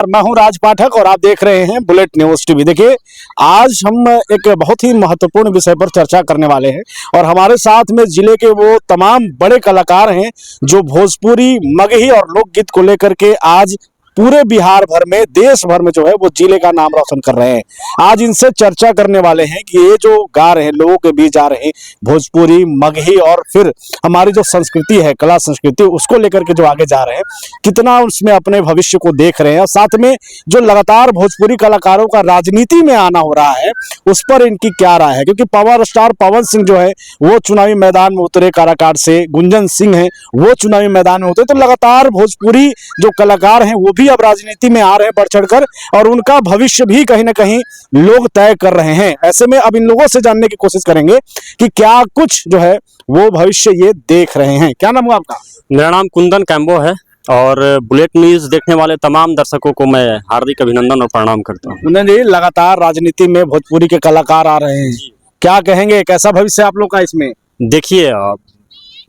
मैं हूं राज पाठक और आप देख रहे हैं बुलेट न्यूज टीवी। देखिए, आज हम एक बहुत ही महत्वपूर्ण विषय पर चर्चा करने वाले हैं और हमारे साथ में जिले के वो तमाम बड़े कलाकार हैं जो भोजपुरी, मगही और लोकगीत को लेकर के आज पूरे बिहार भर में, देश भर में जो है वो जिले का नाम रोशन कर रहे हैं। आज इनसे चर्चा करने वाले हैं कि ये जो गा रहे हैं, लोगों के बीच जा रहे हैं, भोजपुरी, मगही और फिर हमारी जो संस्कृति है, कला संस्कृति, उसको लेकर के जो आगे जा रहे हैं, कितना उसमें अपने भविष्य को देख रहे हैं। और साथ में जो लगातार भोजपुरी कलाकारों का राजनीति में आना हो रहा है, उस पर इनकी क्या राय है। क्योंकि पावर स्टार पवन सिंह जो है वो चुनावी मैदान में उतरे काराकाट से, गुंजन सिंह है वो चुनावी मैदान में उतरे, तो लगातार भोजपुरी जो कलाकार हैं वो भी अब राजनीति में आ रहे हैं बढ़ चढ़कर, और उनका भविष्य भी कहीं ना कहीं लोग तय कर रहे हैं। ऐसे में अब इन लोगों से जानने की कोशिश करेंगे कि क्या कुछ जो है वो भविष्य ये देख रहे हैं। क्या नाम हुआ आपका? मेरा नाम कुंदन कैम्बो है और बुलेट न्यूज देखने वाले तमाम दर्शकों को मैं हार्दिक अभिनंदन और प्रणाम करता हूं। कुंदन जी, लगातार राजनीति में भोजपुरी के कलाकार आ रहे हैं, क्या कहेंगे, कैसा भविष्य आप लोग का इसमें? देखिए,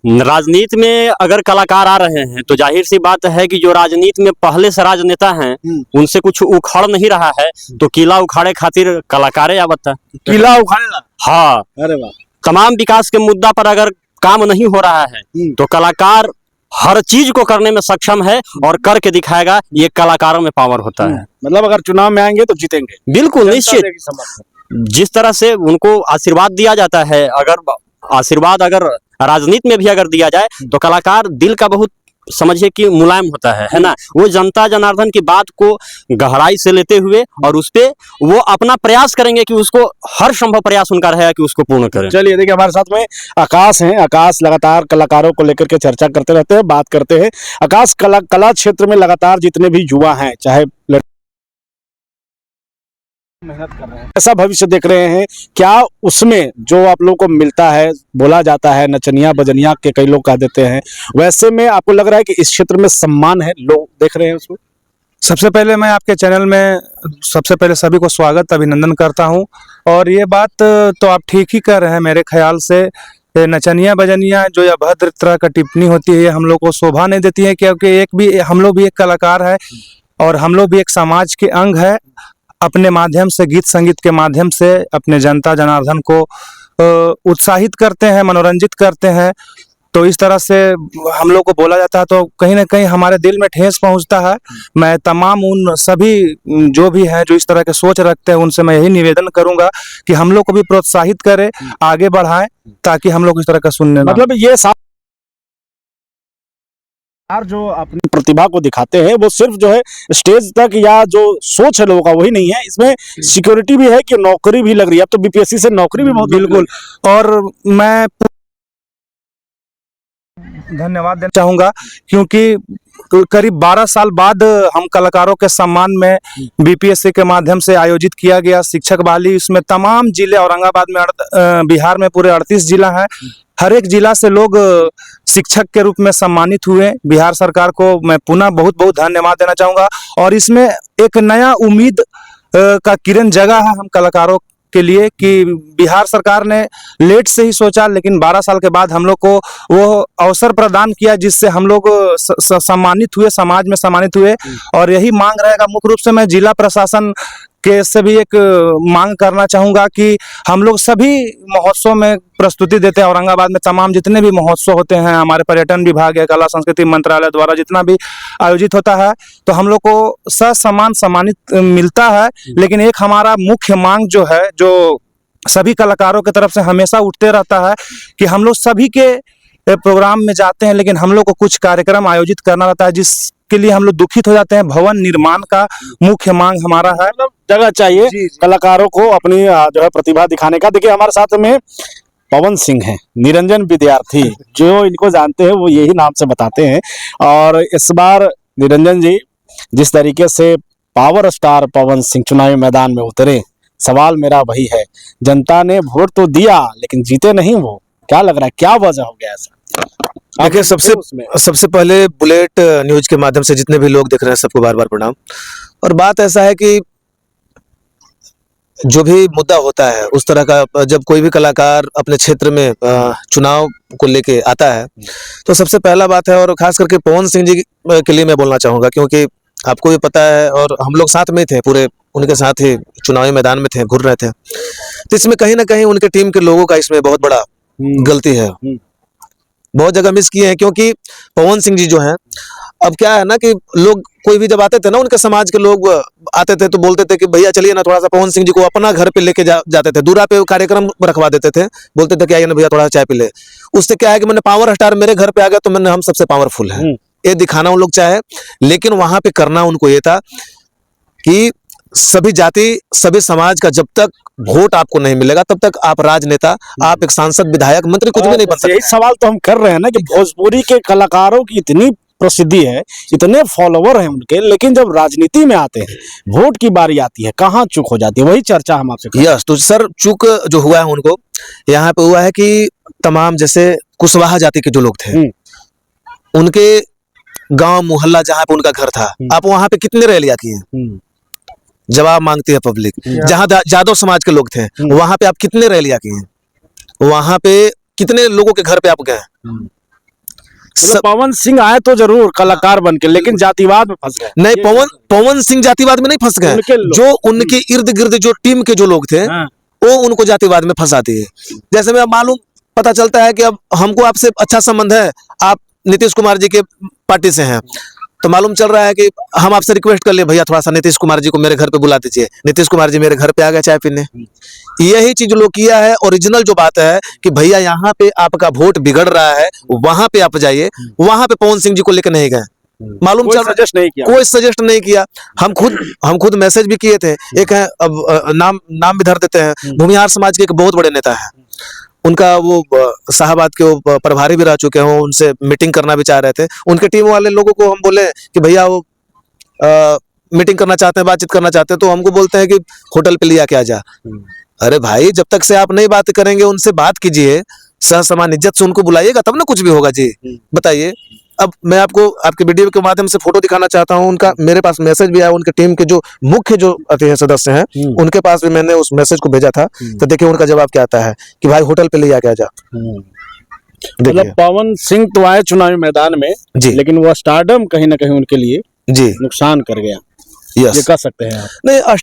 राजनीति में अगर कलाकार आ रहे हैं तो जाहिर सी बात है कि जो राजनीति में पहले से राजनेता हैं उनसे कुछ उखड़ नहीं रहा है, तो किला उखाड़े खातिर कलाकारें आवता। किला उखाड़ेगा? हाँ, अरे वाह। तमाम विकास के मुद्दा पर अगर काम नहीं हो रहा है तो कलाकार हर चीज को करने में सक्षम है और करके दिखाएगा। ये कलाकारों में पावर होता है। मतलब अगर चुनाव में आएंगे तो जीतेंगे? बिल्कुल निश्चित। जिस तरह से उनको आशीर्वाद दिया जाता है, अगर आशीर्वाद अगर राजनीति में भी अगर दिया जाए तो कलाकार दिल का बहुत समझिए कि मुलायम होता है ना। वो जनता जनार्दन की बात को गहराई से लेते हुए और उस पे वो अपना प्रयास करेंगे कि उसको हर संभव प्रयास उनका रहेगा कि उसको पूर्ण करें। चलिए, देखिए हमारे साथ में आकाश हैं। आकाश लगातार कलाकारों को लेकर के चर्चा करते रहते हैं, बात करते हैं। आकाश, कला क्षेत्र में लगातार जितने भी युवा हैं, चाहे मेहनत कर रहे हैं, ऐसा भविष्य देख रहे हैं, क्या उसमें जो आप लोगों को मिलता है, बोला जाता है नचनिया बजनिया के कई लोग कह देते हैं, वैसे में आपको लग रहा है कि इस क्षेत्र में सम्मान है, लोग देख रहे हैं उसमें? सबसे पहले मैं आपके चैनल में सबसे पहले सभी को स्वागत अभिनंदन करता हूं। और ये बात तो आप ठीक ही कर रहे हैं। मेरे ख्याल से नचनिया बजनिया जो या अभद्र तरह का टिप्पणी होती है, हम लोग को शोभा नहीं देती है, क्योंकि हम लोग भी एक कलाकार है और हम लोग भी एक समाज के अंग है। अपने माध्यम से, गीत संगीत के माध्यम से अपने जनता जनार्दन को उत्साहित करते हैं, मनोरंजित करते हैं। तो इस तरह से हम लोग को बोला जाता है तो कहीं ना कहीं हमारे दिल में ठेस पहुंचता है। मैं तमाम उन सभी जो भी हैं जो इस तरह के सोच रखते हैं उनसे मैं यही निवेदन करूंगा कि हम लोग को भी प्रोत्साहित करें, आगे बढ़ाएं, ताकि हम लोग इस तरह का सुनने ना। मतलब ये जो अपनी प्रतिभा को दिखाते हैं वो सिर्फ जो है स्टेज तक या जो सोच है लोगों का वही नहीं है, इसमें सिक्योरिटी भी है कि नौकरी भी लग रही है। अब तो बीपीएससी से नौकरी भी बहुत। बिल्कुल। और मैं धन्यवाद देना चाहूँगा क्योंकि करीब 12 साल बाद हम कलाकारों के सम्मान में बीपीएससी के माध्यम से आयोजित किया गया शिक्षक बहाली। इसमें तमाम जिले, औरंगाबाद में, बिहार में पूरे 38 जिला हैं, हर एक जिला से लोग शिक्षक के रूप में सम्मानित हुए। बिहार सरकार को मैं पुनः बहुत बहुत धन्यवाद देना चाहूँगा। और इसमें एक नया उम्मीद का किरण जगा है हम कलाकारों के लिए कि बिहार सरकार ने लेट से ही सोचा, लेकिन 12 साल के बाद हम लोग को वो अवसर प्रदान किया जिससे हम लोग सम्मानित हुए, समाज में सम्मानित हुए। और यही मांग रहेगा। मुख्य रूप से मैं जिला प्रशासन के से भी एक मांग करना चाहूँगा कि हम लोग सभी महोत्सव में प्रस्तुति देते हैं। औरंगाबाद में तमाम जितने भी महोत्सव होते हैं, हमारे पर्यटन विभाग या कला संस्कृति मंत्रालय द्वारा जितना भी आयोजित होता है, तो हम लोग को ससम्मान सम्मानित मिलता है। लेकिन एक हमारा मुख्य मांग जो है, जो सभी कलाकारों की तरफ से हमेशा उठते रहता है कि हम लोग सभी के प्रोग्राम में जाते हैं लेकिन हम लोग को कुछ कार्यक्रम आयोजित करना रहता है जिसके लिए हम लोग दुखित हो जाते हैं। भवन निर्माण का मुख्य मांग हमारा है। जगह चाहिए कलाकारों को अपनी जो है प्रतिभा दिखाने का। देखिए, हमारे साथ में पवन सिंह हैं, निरंजन विद्यार्थी, जो इनको जानते हैं वो यही नाम से बताते हैं। और इस बार निरंजन जी, जिस तरीके से पावर स्टार पवन सिंह चुनावी मैदान में उतरे, सवाल मेरा वही है, जनता ने वोट तो दिया लेकिन जीते नहीं वो, क्या लग रहा है, क्या वजह हो गया ऐसा? देखिए, सबसे पहले बुलेट न्यूज के माध्यम से जितने भी लोग देख रहे हैं सबको बार बार प्रणाम। और बात ऐसा है कि जो भी मुद्दा होता है उस तरह का, जब कोई भी कलाकार अपने क्षेत्र में चुनाव को लेके आता है तो सबसे पहला बात है, और खास करके पवन सिंह जी के लिए मैं बोलना चाहूँगा, क्योंकि आपको भी पता है, और हम लोग साथ में थे, पूरे उनके साथ ही चुनावी मैदान में थे, घूर रहे थे। तो इसमें कहीं ना कहीं उनके टीम के लोगों का इसमें बहुत बड़ा गलती है। बहुत जगह मिस किए हैं, क्योंकि पवन सिंह जी जो हैं, अब क्या है ना कि लोग कोई भी जब आते थे ना, उनके समाज के लोग आते थे तो बोलते थे कि भैया चलिए ना, थोड़ा सा पवन सिंह जी को अपना घर पे लेके जाते थे, दूरा पे कार्यक्रम रखवा देते थे, बोलते थे कि आइए ना भैया थोड़ा चाय पी ले। उससे क्या है कि मैंने पावर स्टार मेरे घर पे आ गया तो मैंने हम सबसे पावरफुल है, ये दिखाना उन लोग चाहे। लेकिन वहां पे करना उनको ये था कि सभी जाति सभी समाज का जब तक वोट आपको नहीं मिलेगा तब तक आप राजनेता, आप एक सांसद, विधायक, मंत्री कुछ भी नहीं बन सकते। यही सवाल तो हम कर रहे हैं ना कि भोजपुरी के कलाकारों की इतनी प्रसिद्धि है, इतने फॉलोवर हैं उनके, लेकिन जब राजनीति में आते हैं, वोट की बारी आती है, कहाँ चूक हो जाती है, वही चर्चा हम आपसे कर रहे हैं। यस, तो सर चूक जो हुआ है उनको यहाँ पे हुआ है कि तमाम जैसे कुशवाहा जाति के जो लोग थे, उनके गांव मोहल्ला जहाँ पे उनका घर था, आप वहां पे कितने रैलियां किए, जवाब मांगती है पब्लिक। जहाँ यादव समाज के लोग थे वहां पे आप कितने रैलियां किए, वहां पे कितने लोगों के घर पे आप गए। पवन सिंह आए तो जरूर कलाकार बन के, लेकिन जातिवाद में फंस गए। नहीं, पवन सिंह जातिवाद में नहीं फंस गए, जो उनके इर्द गिर्द जो टीम के जो लोग थे वो उनको जातिवाद में फंसाते हैं। जैसे मैं मालूम पता चलता है कि अब हमको आपसे अच्छा संबंध है, आप नीतीश कुमार जी के पार्टी से हैं, तो मालूम चल रहा है कि हम आपसे रिक्वेस्ट कर लिए भैया थोड़ा सा नीतीश कुमार जी को मेरे घर पे बुला दीजिए। नीतीश कुमार जी मेरे घर पे आ गए चाय पीने। यही चीज लोग किया है। ओरिजिनल जो बात है कि भैया यहाँ पे आपका वोट बिगड़ रहा है, वहां पे आप जाइए, वहां पे पवन सिंह जी को लेकर नहीं गए। मालूम चल सजेस्ट नहीं किया, कोई सजेस्ट नहीं किया। हम खुद मैसेज भी किए थे। एक है, अब नाम भी धर देते हैं, भूमिहार समाज के एक बहुत बड़े नेता है, उनका वो शाहबाद के वो प्रभारी भी रह चुके हैं, उनसे मीटिंग करना भी चाह रहे थे। उनके टीम वाले लोगों को हम बोले कि भैया वो मीटिंग करना चाहते हैं, बातचीत करना चाहते हैं, तो हमको बोलते हैं कि होटल पे लिया क्या जा। अरे भाई, जब तक से आप नहीं बात करेंगे, उनसे बात कीजिए, सह समान इज्जत से उनको बुलाइएगा, तब ना कुछ भी होगा जी। बताइए। अब मैं आपको आपके वीडियो के माध्यम से फोटो दिखाना चाहता हूं। उनका मेरे पास मैसेज भी आया, उनके टीम के जो मुख्य जो सदस्य हैं उनके पास भी मैंने उस मैसेज को भेजा था। तो देखिए उनका जवाब क्या आता है कि भाई होटल पे ले आके जा। मतलब पवन सिंह तो आए चुनावी मैदान में जी, लेकिन वो स्टारडम कहीं ना कहीं उनके लिए जी नुकसान कर गया। यस, ये कह सकते हैं आप। नहीं,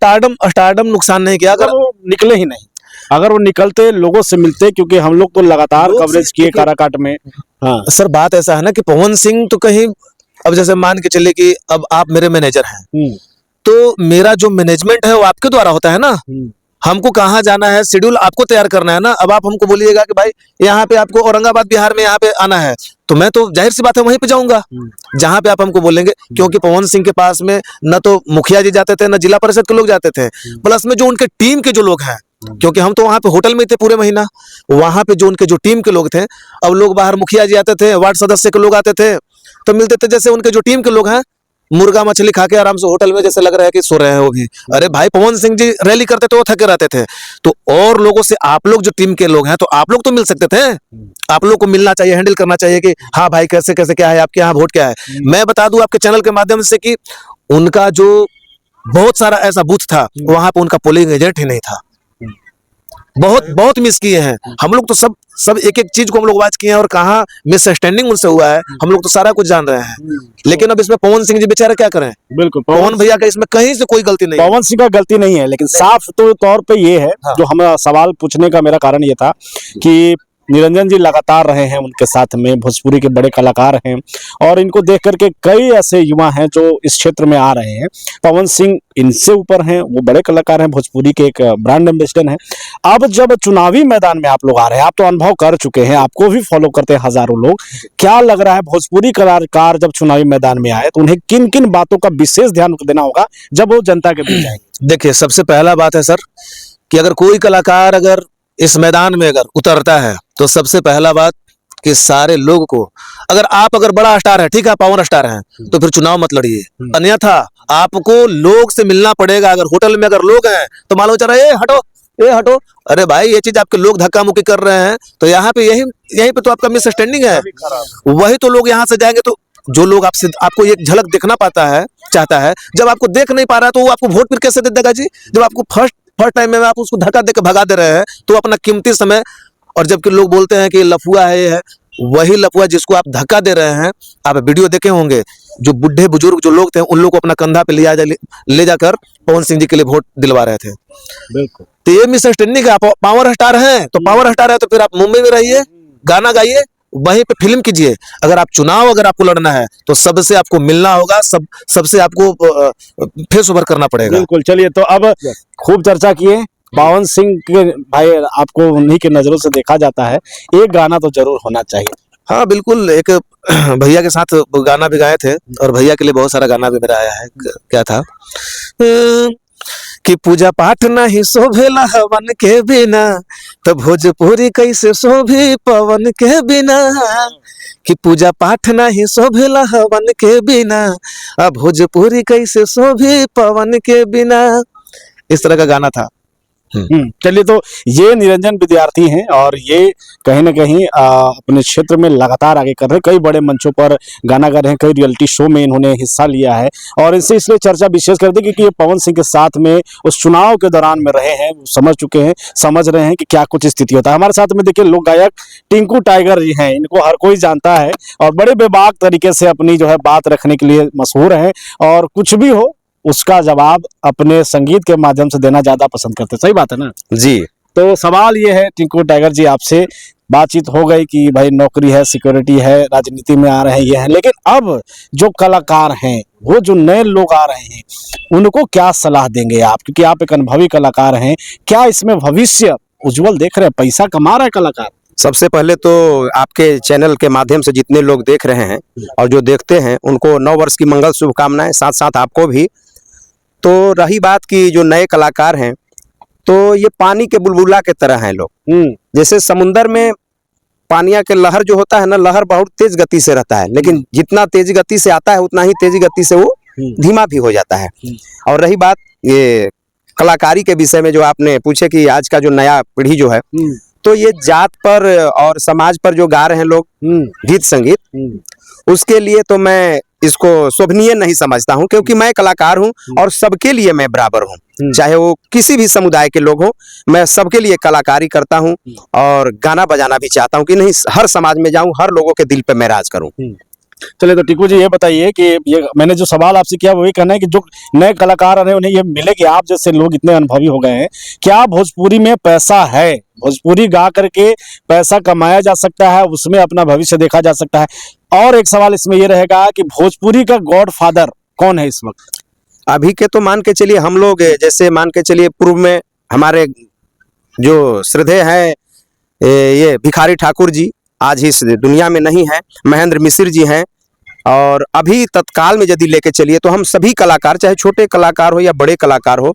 स्टारडम नुकसान नहीं किया। अगर वो निकले ही नहीं, अगर वो निकलते, लोगों से मिलते, क्योंकि हम लोग तो लगातार कवरेज किए काराकाट में। हाँ सर, बात ऐसा है ना कि पवन सिंह तो कहीं, अब जैसे मान के चलिए कि अब आप मेरे मैनेजर हैं, तो मेरा जो मैनेजमेंट है वो आपके द्वारा होता है ना। हमको कहाँ जाना है, शेड्यूल आपको तैयार करना है ना। अब आप हमको बोलिएगा कि भाई यहाँ पे आपको औरंगाबाद बिहार में यहाँ पे आना है, तो मैं तो जाहिर सी बात है वहीं पे जाऊंगा जहाँ पे आप हमको बोलेंगे। क्योंकि पवन सिंह के पास में न तो मुखिया जी जाते थे, न जिला परिषद के लोग जाते थे, प्लस में जो उनके टीम के जो लोग हैं, क्योंकि हम तो वहां पे होटल में थे पूरे महीना, वहां पे जो उनके जो टीम के लोग थे, अब लोग बाहर मुखिया जी आते थे, वार्ड सदस्य के लोग आते थे, तो मिलते थे जैसे उनके जो टीम के लोग हैं मुर्गा मछली खा के आराम से होटल में जैसे लग रहा है कि सो रहे हैं वो भी। अरे भाई, पवन सिंह जी रैली करते थे, वो थके रहते थे। तो और लोगों से आप लोग जो टीम के लोग हैं, तो आप लोग तो मिल सकते थे, आप लोग को मिलना चाहिए, हैंडल करना चाहिए कि हाँ भाई कैसे कैसे क्या है, आपके यहाँ वोट क्या है। मैं बता दूं आपके चैनल के माध्यम से कि उनका जो बहुत सारा ऐसा बूथ था, वहां पे उनका पोलिंग एजेंट ही नहीं था। बहुत मिस किए हैं हम लोग तो, सब एक एक चीज को हम लोग वाच किए हैं, और कहाँ मिसअंडरस्टैंडिंग उनसे हुआ है हम लोग तो सारा कुछ जान रहे हैं। लेकिन अब इसमें पवन सिंह जी बेचारे क्या करें। बिल्कुल, पवन भैया का इसमें कहीं से कोई गलती नहीं। पवन सिंह का गलती नहीं है, लेकिन साफ तो तौर पे ये है, जो हम सवाल पूछने का मेरा कारण ये था कि निरंजन जी लगातार रहे हैं उनके साथ में, भोजपुरी के बड़े कलाकार हैं, और इनको देख करके कई ऐसे युवा हैं जो इस क्षेत्र में आ रहे हैं। पवन सिंह इनसे ऊपर हैं, वो बड़े कलाकार हैं, भोजपुरी के एक ब्रांड एम्बेसडर हैं। अब जब चुनावी मैदान में आप लोग आ रहे हैं, आप तो अनुभव कर चुके हैं, आपको भी फॉलो करते हैं हजारों लोग, क्या लग रहा है भोजपुरी कलाकार जब चुनावी मैदान में आए तो उन्हें किन किन बातों का विशेष ध्यान देना होगा जब वो जनता के बीच आएंगे? देखिए, सबसे पहला बात है सर कि अगर कोई कलाकार अगर इस मैदान में अगर उतरता है, तो सबसे पहला बात कि सारे लोग को, अगर बड़ा स्टार है, ठीक है, पावर स्टार है, तो फिर चुनाव मत लड़िए, अन्यथा आपको लोग से मिलना पड़ेगा। अगर होटल में अगर लोग हैं तो मालूम चल रहा है, ये हटो, अरे भाई ये चीज आपके लोग धक्का मुक्की कर रहे हैं, तो यहाँ पे यहीं पे तो आपका मिसअंडरस्टैंडिंग है। वही तो लोग यहाँ से जाएंगे, तो जो लोग आपको एक झलक देखना चाहता है, जब आपको देख नहीं पा रहा है, तो वो आपको वोट फिर कैसे दे देगा जी। जब आपको फर्स्ट टाइम में आप उसको धक्का देकर भगा दे रहे हैं, तो अपना कीमती समय, और जबकि लोग बोलते हैं कि लफुआ है, ये है, वही लफुआ जिसको आप धक्का दे रहे हैं। आप वीडियो देखे होंगे जो बूढ़े बुजुर्ग जो लोग थे उन लोग को अपना कंधा पे ले जाकर पवन सिंह जी के लिए वोट दिलवा रहे थे। बिल्कुल। तो ये मिसअंडरस्टैंडिंग है। आप पावर स्टार हैं तो पावर स्टार है तो फिर आप मुंबई में रहिए, गाना गाइए, वहीं पे फिल्म कीजिए। अगर आपको लड़ना है तो सबसे आपको मिलना होगा, सबसे आपको फेस ओवर करना पड़ेगा। बिल्कुल। चलिए, तो अब खूब चर्चा किए पवन सिंह के भाई, आपको उन्हीं के नजरों से देखा जाता है, एक गाना तो जरूर होना चाहिए। हाँ बिल्कुल, एक भैया के साथ गाना भी गाए थे और भैया के लिए बहुत सारा गाना भी मेरा आया है। क्या था कि पूजा पाठ नहीं शोभेला हवन के बिना, तो भोजपुरी कैसे शोभी पवन के बिना। कि पूजा पाठ नहीं शोभेला हवन के बिना, अब भोजपुरी कैसे शोभी पवन के बिना। इस तरह का गाना था। चलिए, तो ये निरंजन विद्यार्थी हैं और ये कहीं ना कहीं अपने क्षेत्र में लगातार आगे कर रहे हैं, कई बड़े मंचों पर गाना गा रहे हैं, कई रियलिटी शो में इन्होंने हिस्सा लिया है और इनसे इसलिए चर्चा विशेष करते हैं क्योंकि ये पवन सिंह के साथ में उस चुनाव के दौरान में रहे हैं, समझ चुके हैं, समझ रहे हैं कि क्या कुछ स्थिति होता है। हमारे साथ में देखिए लोक गायक टिंकू टाइगर जी हैं, इनको हर कोई जानता है और बड़े बेबाक तरीके से अपनी जो है बात रखने के लिए मशहूर हैं और कुछ भी हो उसका जवाब अपने संगीत के माध्यम से देना ज्यादा पसंद करते हैं। सही बात है ना जी। तो सवाल ये है टिंकू टाइगर जी, आपसे बातचीत हो गई कि भाई नौकरी है, सिक्योरिटी है, राजनीति में आ रहे हैं, ये है, लेकिन अब जो कलाकार हैं, वो जो नए लोग आ रहे हैं, उनको क्या सलाह देंगे आप, क्योंकि आप एक अनुभवी कलाकार हैं, क्या इसमें भविष्य उज्जवल देख रहे हैं, पैसा कमा रहा है कलाकार? सबसे पहले तो आपके चैनल के माध्यम से जितने लोग देख रहे हैं और जो देखते हैं उनको नव वर्ष की मंगल शुभकामनाएं, साथ साथ आपको भी। तो रही बात की जो नए कलाकार हैं, तो ये पानी के बुलबुला के तरह हैं लोग। जैसे समुंदर में पानिया के लहर जो होता है ना, लहर बहुत तेज गति से रहता है, लेकिन जितना तेज गति से आता है उतना ही तेज गति से वो धीमा भी हो जाता है। और रही बात ये कलाकारी के विषय में जो आपने पूछे कि आज का जो नया पीढ़ी जो है, तो ये जात पर और समाज पर जो गा रहे हैं लोग गीत संगीत, उसके लिए तो मैं इसको शोभनीय नहीं समझता हूं, क्योंकि मैं कलाकार हूं और सबके लिए मैं बराबर हूं, चाहे वो किसी भी समुदाय के लोग हों, मैं सबके लिए कलाकारी करता हूं और गाना बजाना भी चाहता हूं कि नहीं हर समाज में जाऊं, हर लोगों के दिल पे मैं राज करूं। चलिए, तो टिकू जी ये बताइए कि ये मैंने जो सवाल आपसे किया वही कहना है कि जो नए कलाकार आ रहे हैं उन्हें ये मिले कि आप जैसे लोग इतने अनुभवी हो गए हैं, क्या भोजपुरी में पैसा है, भोजपुरी गा करके पैसा कमाया जा सकता है, उसमें अपना भविष्य देखा जा सकता है? और एक सवाल इसमें ये रहेगा कि भोजपुरी का गॉडफादर कौन है इस वक्त? अभी के तो मान के चलिए हम लोग, जैसे मान के चलिए पूर्व में हमारे जो श्रद्धेय हैं ये भिखारी ठाकुर जी आज ही इस दुनिया में नहीं है, महेंद्र मिश्र जी हैं, और अभी तत्काल में यदि लेके चलिए तो हम सभी कलाकार, चाहे छोटे कलाकार हो या बड़े कलाकार हो,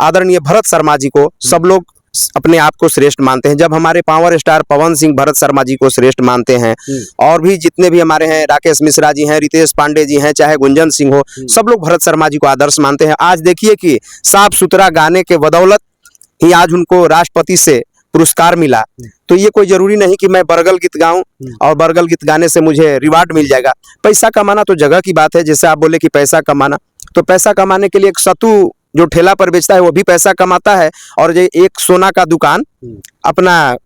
आदरणीय भरत शर्मा जी को सब लोग अपने आप को श्रेष्ठ मानते हैं। जब हमारे पावर स्टार पवन सिंह भरत शर्मा जी को श्रेष्ठ मानते हैं, और भी जितने भी हमारे हैं, राकेश मिश्रा जी हैं, रितेश पांडे जी हैं, चाहे गुंजन सिंह हो, सब लोग भरत शर्मा जी को आदर्श मानते हैं। आज देखिए कि साफ सुथरा गाने के बदौलत ही आज उनको राष्ट्रपति से पुरस्कार मिला। तो ये कोई जरूरी नहीं कि मैं बरगल गीत गाऊं और बरगल गीत गाने से मुझे रिवार्ड मिल जाएगा। पैसा कमाना तो जगह की बात है, जैसे आप बोले कि पैसा कमाना, तो पैसा कमाने के लिए एक सतु जो ठेला पर बेचता है वो भी पैसा कमाता है, और ये एक सोना का दुकान, अपना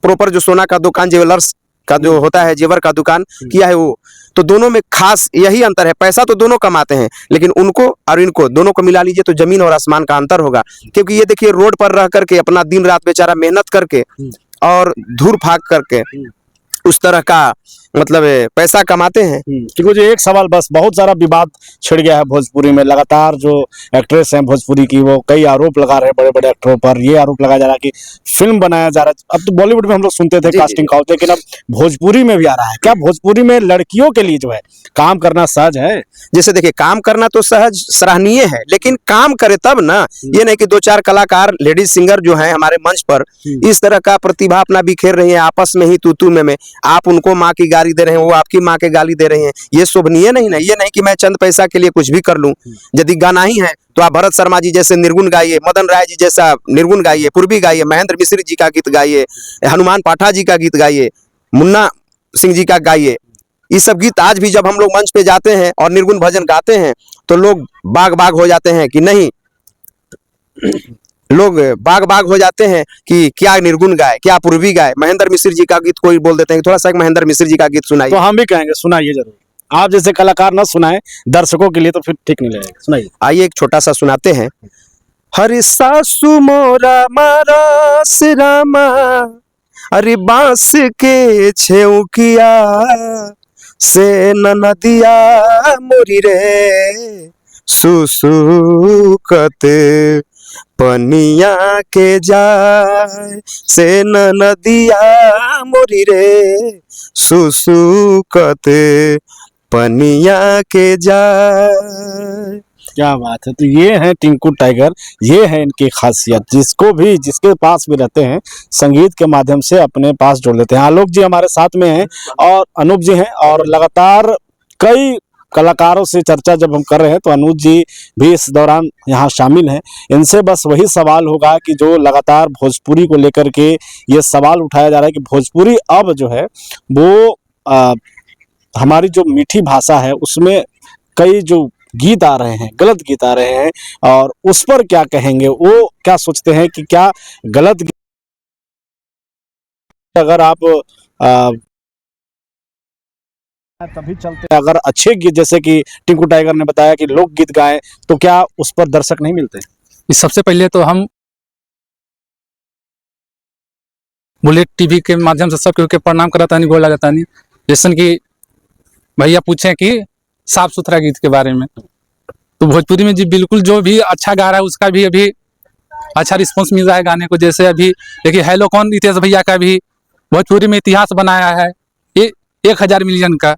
प्रॉपर जो सोना का दुकान ज्वेलर्स का जो होता है, जेवर का दुकान किया है वो, तो दोनों में खास यही अंतर है। पैसा तो दोनों कमाते हैं, लेकिन उनको और इनको दोनों को मिला लीजिए तो जमीन और आसमान का अंतर होगा। क्योंकि ये देखिए रोड पर रह करके अपना दिन रात बेचारा मेहनत करके और धूल फाक करके उस तरह का मतलब पैसा कमाते हैं। ठीक है जी, एक सवाल बस, बहुत सारा विवाद छिड़ गया है भोजपुरी में, लगातार जो एक्ट्रेस हैं भोजपुरी की वो कई आरोप लगा रहे हैं बड़े बड़े एक्टरों पर। ये आरोप लगाया जा रहा है कि फिल्म बनाया जा रहा है, अब तो बॉलीवुड में हम लोग सुनते थे कास्टिंग काउच, लेकिन अब भोजपुरी में भी आ रहा है। क्या भोजपुरी में लड़कियों के लिए जो है काम करना सहज है? जैसे देखिए काम करना तो सहज सराहनीय है, लेकिन काम करे तब ना, ये नहीं कि दो चार कलाकार लेडीज सिंगर जो हैं हमारे मंच पर इस तरह का प्रतिभा अपना बिखेर रही है, आपस में ही तू में आप उनको माँ की गाली दे रहे हैं, वो आपकी माँ के गाली दे रहे हैं, ये शोभनीय नहीं ना। ये नहीं कि मैं चंद पैसा के लिए कुछ भी कर लूं। यदि गाना ही है तो आप भरत शर्मा जी जैसे निर्गुण गाइए, मदन राय जी जैसा निर्गुण गाइए, पूर्वी गाइए, महेंद्र मिश्र जी का गीत गाइए, हनुमान पाठा जी का गीत गाइए, मुन्ना सिंह जी का गाइए। ये सब गीत आज भी जब हम लोग मंच पे जाते हैं और निर्गुण भजन गाते हैं तो लोग बाग बाग हो जाते हैं कि नहीं, लोग बाग बाग हो जाते हैं कि क्या निर्गुण गाए, क्या पूर्वी गाए। महेंद्र मिश्र जी का गीत कोई बोल देते हैं, थोड़ा सा एक महेंद्र मिश्र जी का गीत सुनाइए। तो हम भी कहेंगे सुनाइए जरूर। आप जैसे कलाकार ना सुनाए दर्शकों के लिए तो फिर ठीक नहीं लगेगा, सुनाइए। आइए एक छोटा सा सुनाते हैं। हरि सासु मोरा मारस रामा, अरे बांस के छेउकिया से नदिया मोरी रे, सुसुकत पनिया के जाए से नदिया मोरी रे, सुसुकत पनिया के जाए। क्या बात है। तो ये है टिंकू टाइगर, ये है इनकी खासियत, जिसको भी जिसके पास भी रहते हैं संगीत के माध्यम से अपने पास जोड़ लेते हैं। आलोक जी हमारे साथ में हैं और अनूप जी हैं, और लगातार कई कलाकारों से चर्चा जब हम कर रहे हैं तो अनूप जी भी इस दौरान यहाँ शामिल हैं। इनसे बस वही सवाल होगा कि जो लगातार भोजपुरी को लेकर के ये सवाल उठाया जा रहा है कि भोजपुरी अब जो है वो हमारी जो मीठी भाषा है उसमें कई जो गीत आ रहे हैं, गलत गीत आ रहे हैं, और उस पर क्या कहेंगे, वो क्या सोचते हैं कि क्या गलत गीत अगर आप तभी चलते, अगर अच्छे गीत जैसे कि टिंकू टाइगर ने बताया कि लोक गीत गाएं तो क्या उस पर दर्शक नहीं मिलते? सबसे पहले तो हम बुलेट टीवी के माध्यम से सब के प्रणाम करता नहीं, गोड़ लगाता नहीं। जैसन कि भैया पूछे कि साफ सुथरा गीत के बारे में, तो भोजपुरी में जी बिल्कुल जो भी अच्छा गा रहा है उसका भी अभी अच्छा रिस्पांस मिल रहा है गाने को। जैसे अभी देखिए हेलो कौन रितेश भैया का भी भोजपुरी में इतिहास बनाया है, ये 1000 मिलियन का।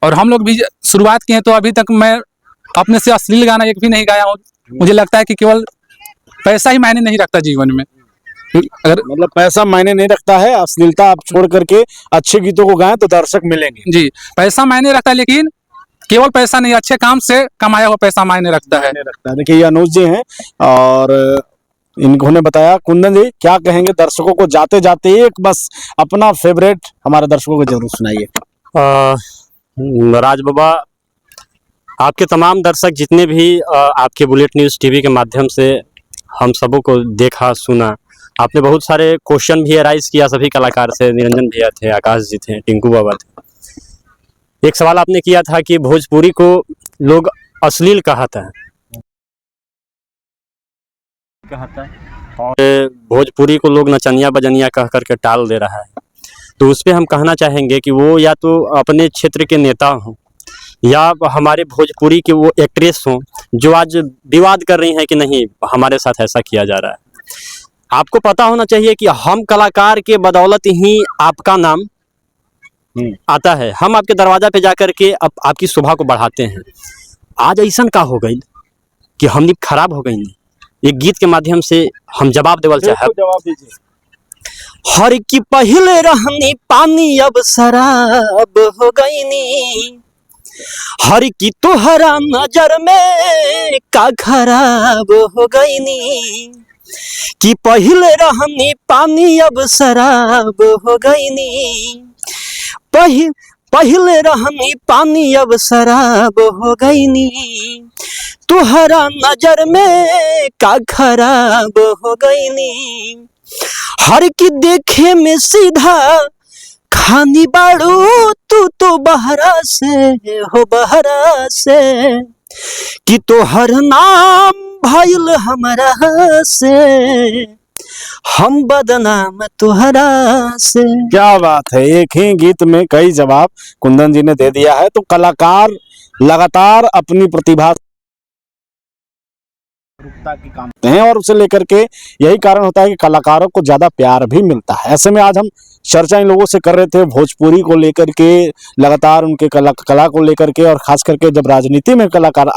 और हम लोग भी शुरुआत किए तो अभी तक मैं अपने से अश्लील गाना एक भी नहीं गाया हूँ। मुझे लगता है कि केवल पैसा ही मायने नहीं रखता जीवन में। अगर मतलब पैसा मायने नहीं रखता है, अश्लीलता आप छोड़ करके अच्छे गीतों को गाएं तो दर्शक मिलेंगे। जी पैसा मायने रखता है, लेकिन केवल पैसा नहीं, अच्छे काम से कमाया हुआ पैसा मायने रखता है। देखिए ये अनुज जी हैं और इन्होंने बताया। कुंदन जी क्या कहेंगे दर्शकों को जाते जाते, एक बस अपना फेवरेट हमारे दर्शकों को जरूर सुनाइए। राज बाबा, आपके तमाम दर्शक जितने भी आपके बुलेट न्यूज़ टीवी के माध्यम से हम सबों को देखा सुना, आपने बहुत सारे क्वेश्चन भी राइज किया सभी कलाकार से। निरंजन भैया थे, आकाश जी थे, टिंकू बाबा थे। एक सवाल आपने किया था कि भोजपुरी को लोग अश्लील कहता है और भोजपुरी को लोग नचनिया बजनिया कह करके टाल दे रहा है। तो उस पर हम कहना चाहेंगे कि वो या तो अपने क्षेत्र के नेता हों या हमारे भोजपुरी के वो एक्ट्रेस हों जो आज विवाद कर रही हैं कि नहीं हमारे साथ ऐसा किया जा रहा है। आपको पता होना चाहिए कि हम कलाकार के बदौलत ही आपका नाम आता है। हम आपके दरवाजा पे जाकर के आपकी शोभा को बढ़ाते हैं। आज ऐसा का हो गई कि हमने खराब हो गई। एक गीत के माध्यम से हम जवाब देवल चाहे। जवाब दीजिए। हर की पहले रहनी पानी अब शराब हो गई नी, हर की तोहरा नजर में का खराब हो गई नी, कि पहले रहनी पानी अब शराब हो गई नी, पहले रहनी पानी अब शराब हो गई नी, तुहरा नजर में का खराब हो गई नी, हर की देखे में सीधा खानी बाड़ू तू तो बहरा से हो बहरा से, कि तोहर नाम भइल हमरा से हम बदनाम तुहरा से। क्या बात है, एक ही गीत में कई जवाब कुंदन जी ने दे दिया है। तो कलाकार लगातार अपनी प्रतिभा की काम करते हैं और उसे लेकर के यही कारण होता है कि कलाकारों को ज्यादा प्यार भी मिलता है। ऐसे में आज हम चर्चा इन लोगों से कर रहे थे भोजपुरी को लेकर के, लगातार उनके कला को लेकर के, और खास करके जब राजनीति में कलाकार